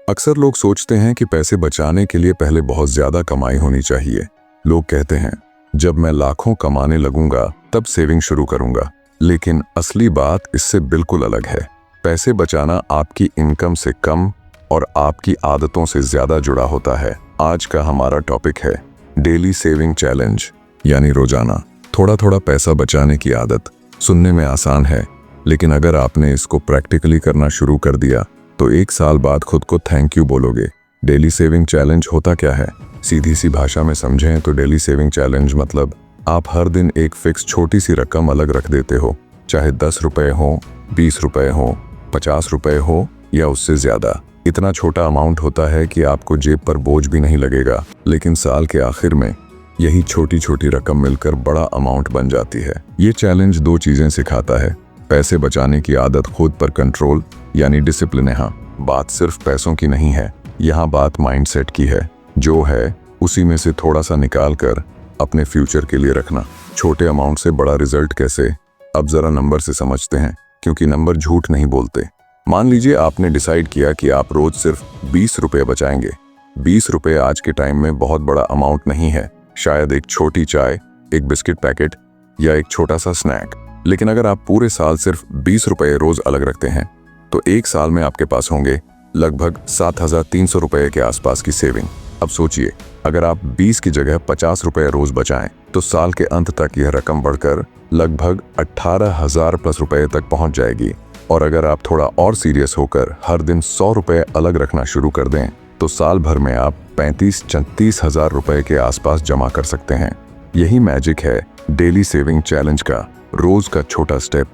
अक्सर लोग सोचते हैं कि पैसे बचाने के लिए पहले बहुत ज्यादा कमाई होनी चाहिए। लोग कहते हैं जब मैं लाखों कमाने लगूंगा तब सेविंग शुरू करूंगा, लेकिन असली बात इससे बिल्कुल अलग है। पैसे बचाना आपकी इनकम से कम और आपकी आदतों से ज्यादा जुड़ा होता है। आज का हमारा टॉपिक है डेली सेविंग चैलेंज, यानी रोजाना थोड़ा थोड़ा पैसा बचाने की आदत। सुनने में आसान है, लेकिन अगर आपने इसको प्रैक्टिकली करना शुरू कर दिया तो 1 साल बाद खुद को थैंक यू बोलोगे। डेली सेविंग चैलेंज होता क्या है? सीधी सी भाषा में समझें तो डेली सेविंग चैलेंज मतलब आप हर दिन एक फिक्स छोटी सी रकम अलग रख देते हो, चाहे 10 रुपए हो, 20 रुपए हो, 50 रुपए हो या उससे ज्यादा। इतना छोटा अमाउंट होता है कि आपको जेब पर बोझ भी नहीं लगेगा, लेकिन साल के आखिर में यही छोटी छोटी रकम मिलकर बड़ा अमाउंट बन जाती है। ये चैलेंज 2 चीजें सिखाता है। पैसे बचाने की आदत, खुद पर कंट्रोल यानी डिसिप्लिन। यहाँ बात सिर्फ पैसों की नहीं है, यहाँ बात माइंडसेट की है। जो है उसी में से थोड़ा सा निकाल कर अपने फ्यूचर के लिए रखना। छोटे अमाउंट से बड़ा रिजल्ट कैसे? अब जरा नंबर से समझते हैं, क्योंकि नंबर झूठ नहीं बोलते। मान लीजिए आपने डिसाइड किया कि आप रोज सिर्फ 20 रुपए बचाएंगे। 20 रुपए आज के टाइम में बहुत बड़ा अमाउंट नहीं है, शायद एक छोटी चाय, एक बिस्किट पैकेट या एक छोटा सा स्नैक। लेकिन अगर आप पूरे साल सिर्फ 20 रुपए रोज अलग रखते हैं तो 1 साल में आपके पास होंगे लगभग 7,300 रुपए के आसपास की सेविंग। अब सोचिए, अगर आप 20 की जगह 50 रुपए रोज बचाएं तो साल के अंत तक यह रकम बढ़कर लगभग 18,000 प्लस रुपए तक पहुंच जाएगी। और अगर आप थोड़ा और सीरियस होकर हर दिन 100 रुपए अलग रखना शुरू कर दें तो साल भर में आप 35-36 हजार रुपए के आसपास जमा कर सकते हैं। यही मैजिक है डेली सेविंग चैलेंज का। रोज का छोटा स्टेप,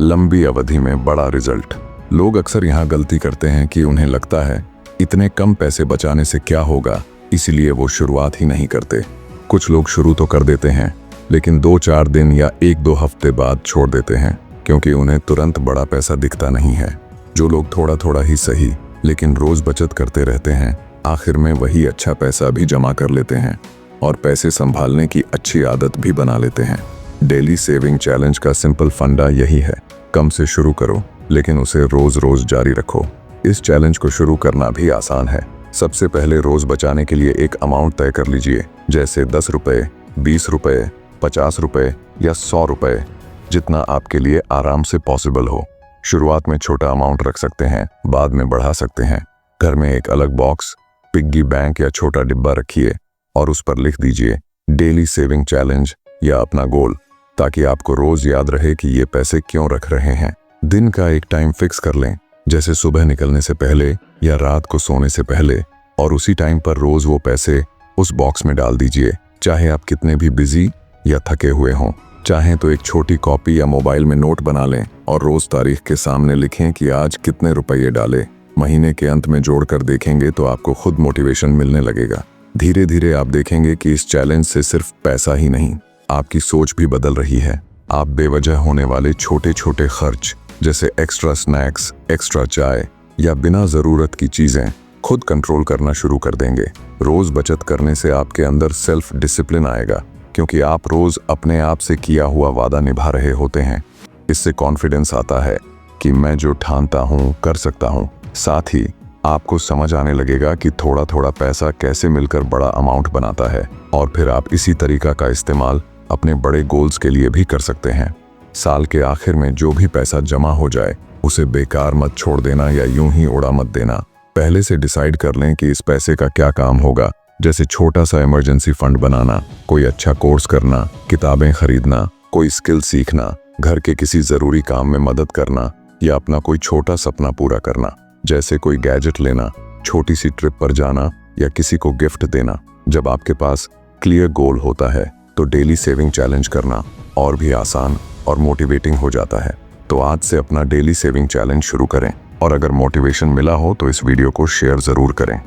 लंबी अवधि में बड़ा रिजल्ट। लोग अक्सर यहाँ गलती करते हैं कि उन्हें लगता है इतने कम पैसे बचाने से क्या होगा, इसीलिए वो शुरुआत ही नहीं करते। कुछ लोग शुरू तो कर देते हैं, लेकिन 2-4 दिन या 1-2 हफ्ते बाद छोड़ देते हैं, क्योंकि उन्हें तुरंत बड़ा पैसा दिखता नहीं है। जो लोग थोड़ा थोड़ा ही सही लेकिन रोज बचत करते रहते हैं, आखिर में वही अच्छा पैसा भी जमा कर लेते हैं और पैसे संभालने की अच्छी आदत भी बना लेते हैं। डेली सेविंग चैलेंज का सिंपल फंडा यही है, कम से शुरू करो लेकिन उसे रोज रोज जारी रखो। इस चैलेंज को शुरू करना भी आसान है। सबसे पहले रोज बचाने के लिए एक अमाउंट तय कर लीजिए, जैसे 10 रुपए, 20 रुपए, 50 रुपए या 100 रुपए, जितना आपके लिए आराम से पॉसिबल हो। शुरुआत में छोटा अमाउंट रख सकते हैं, बाद में बढ़ा सकते हैं। घर में एक अलग बॉक्स, पिग्गी बैंक या छोटा डिब्बा रखिए और उस पर लिख दीजिए डेली सेविंग चैलेंज या अपना गोल, ताकि आपको रोज याद रहे कि ये पैसे क्यों रख रहे हैं। दिन का एक टाइम फिक्स कर लें, जैसे सुबह निकलने से पहले या रात को सोने से पहले, और उसी टाइम पर रोज वो पैसे उस बॉक्स में डाल दीजिए। चाहे आप कितने भी बिजी या थके हुए हों, चाहे तो एक छोटी कॉपी या मोबाइल में नोट बना लें और रोज तारीख के सामने लिखें कि आज कितने रुपये डाले। महीने के अंत में जोड़कर देखेंगे तो आपको खुद मोटिवेशन मिलने लगेगा। धीरे धीरे आप देखेंगे कि इस चैलेंज से सिर्फ पैसा ही नहीं, आपकी सोच भी बदल रही है। आप बेवजह होने वाले छोटे छोटे खर्च, जैसे एक्स्ट्रा स्नैक्स, एक्स्ट्रा चाय या बिना जरूरत की चीजें, खुद कंट्रोल करना शुरू कर देंगे। रोज बचत करने से आपके अंदर सेल्फ डिसिप्लिन आएगा, क्योंकि आप रोज अपने आप से किया हुआ वादा निभा रहे होते हैं। इससे कॉन्फिडेंस आता है कि मैं जो ठानता हूँ कर सकता हूँ। साथ ही आपको समझ आने लगेगा कि थोड़ा थोड़ा पैसा कैसे मिलकर बड़ा अमाउंट बनाता है, और फिर आप इसी तरीका का इस्तेमाल अपने बड़े गोल्स के लिए भी कर सकते हैं। साल के आखिर में जो भी पैसा जमा हो जाए उसे बेकार मत छोड़ देना या यूं ही उड़ा मत देना। पहले से डिसाइड कर लें कि इस पैसे का क्या काम होगा, जैसे छोटा सा इमरजेंसी फंड बनाना, कोई अच्छा कोर्स करना, किताबें खरीदना, कोई स्किल सीखना, घर के किसी जरूरी काम में मदद करना या अपना कोई छोटा सपना पूरा करना, जैसे कोई गैजेट लेना, छोटी सी ट्रिप पर जाना या किसी को गिफ्ट देना। जब आपके पास क्लियर गोल होता है तो डेली सेविंग चैलेंज करना और भी आसान और मोटिवेटिंग हो जाता है। तो आज से अपना डेली सेविंग चैलेंज शुरू करें, और अगर मोटिवेशन मिला हो तो इस वीडियो को शेयर जरूर करें।